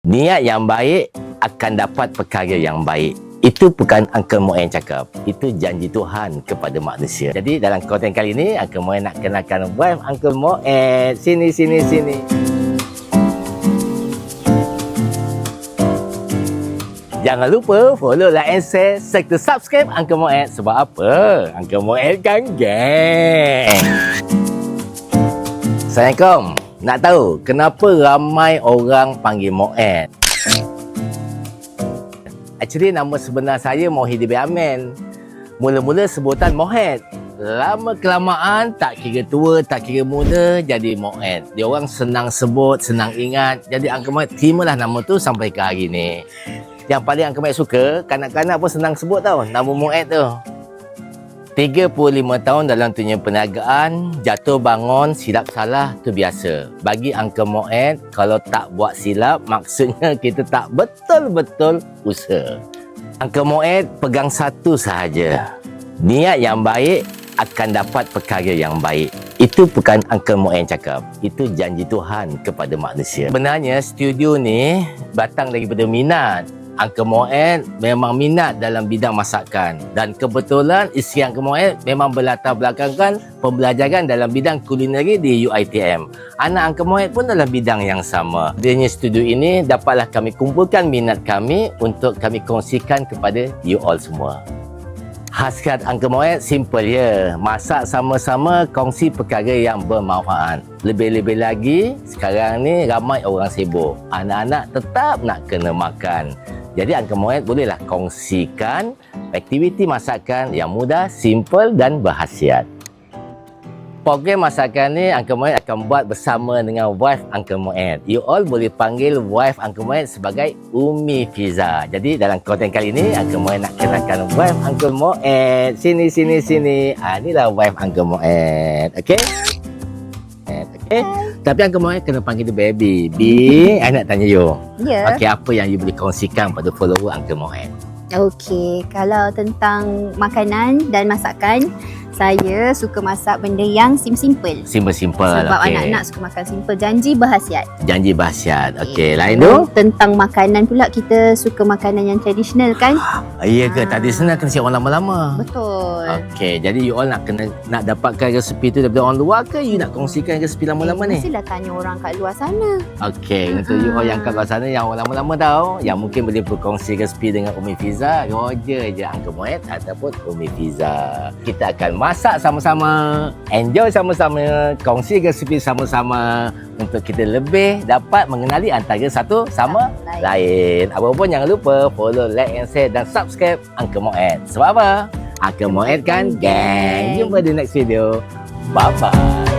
Niat yang baik akan dapat perkara yang baik. Itu bukan Uncle Moen cakap. Itu janji Tuhan kepada manusia. Jadi dalam konten kali ini, Uncle Moen nak kenalkan wife Uncle Moen. Sini. Jangan lupa follow, like and share serta subscribe Uncle Moen. Sebab apa? Uncle Moen kan geng. Assalamualaikum. Nak tahu kenapa ramai orang panggil Moen? Actually nama sebenar saya Mohidin bin Amin. Mula-mula sebutan Mohed. Lama kelamaan tak kira tua, tak kira muda jadi Moed. Dia orang senang sebut, senang ingat. Jadi Uncle Moen terimalah nama tu sampai ke hari ni. Yang paling Uncle Moen suka, kanak-kanak pun senang sebut tau nama Moed tu. 35 tahun dalam dunia perniagaan, jatuh bangun, silap salah tu biasa. Bagi Uncle Moen, kalau tak buat silap, maksudnya kita tak betul-betul usaha. Uncle Moen pegang satu sahaja. Niat yang baik akan dapat perkara yang baik. Itu bukan Uncle Moen cakap. Itu janji Tuhan kepada manusia. Sebenarnya studio ni datang daripada minat. Uncle Moen memang minat dalam bidang masakan. Dan kebetulan isteri Uncle Moen memang berlatar belakangkan pembelajaran dalam bidang kulineri di UiTM. Anak Uncle Moen pun dalam bidang yang sama. Adanya studio ini dapatlah kami kumpulkan minat kami untuk kami kongsikan kepada you all semua. Khasiat Uncle Moen simple je. Masak sama-sama, kongsi perkara yang bermanfaat. Lebih-lebih lagi, sekarang ni ramai orang sibuk. Anak-anak tetap nak kena makan. Jadi Uncle Moen bolehlah kongsikan aktiviti masakan yang mudah, simple dan berkhasiat. Program masakan ni Uncle Moen akan buat bersama dengan wife Uncle Moen. You all boleh panggil wife Uncle Moen sebagai Umi Fiza. Jadi dalam konten kali ni Uncle Moen nak kenalkan wife Uncle Moen. Sini. Inilah wife Uncle Moen. Okey? Okey. Tapi Uncle Moen kena panggil dia baby. I nak tanya you. Ya. Okey, apa yang you boleh kongsikan pada follower Uncle Moen? Okey, kalau tentang makanan dan masakan, saya suka masak benda yang simple. Simple. Sebab okay. anak-anak suka makan simple. Janji berkhasiat. Janji berkhasiat. Okey, lain tu? Tentang makanan pula, kita suka makanan yang tradisional kan? Ya ke? Tradisional kena siap orang lama-lama. Betul. Okey, jadi you all nak dapatkan resepi tu daripada orang luar ke you nak kongsikan resepi lama-lama ni? Mestilah tanya orang kat luar sana. Okey, untuk you all yang kat luar sana yang orang lama-lama tahu, yang mungkin boleh berkongsi resepi dengan Umi Fiza, Roger je Uncle Moen ataupun Umi Fiza. Kita akan masak sama-sama, enjoy sama-sama, kongsi resepi sama-sama untuk kita lebih dapat mengenali antara satu sama lain. Apa pun jangan lupa follow, like and share dan subscribe Uncle Moen. Sebab apa? Uncle Moen kan geng. Jumpa di next video. Bye-bye.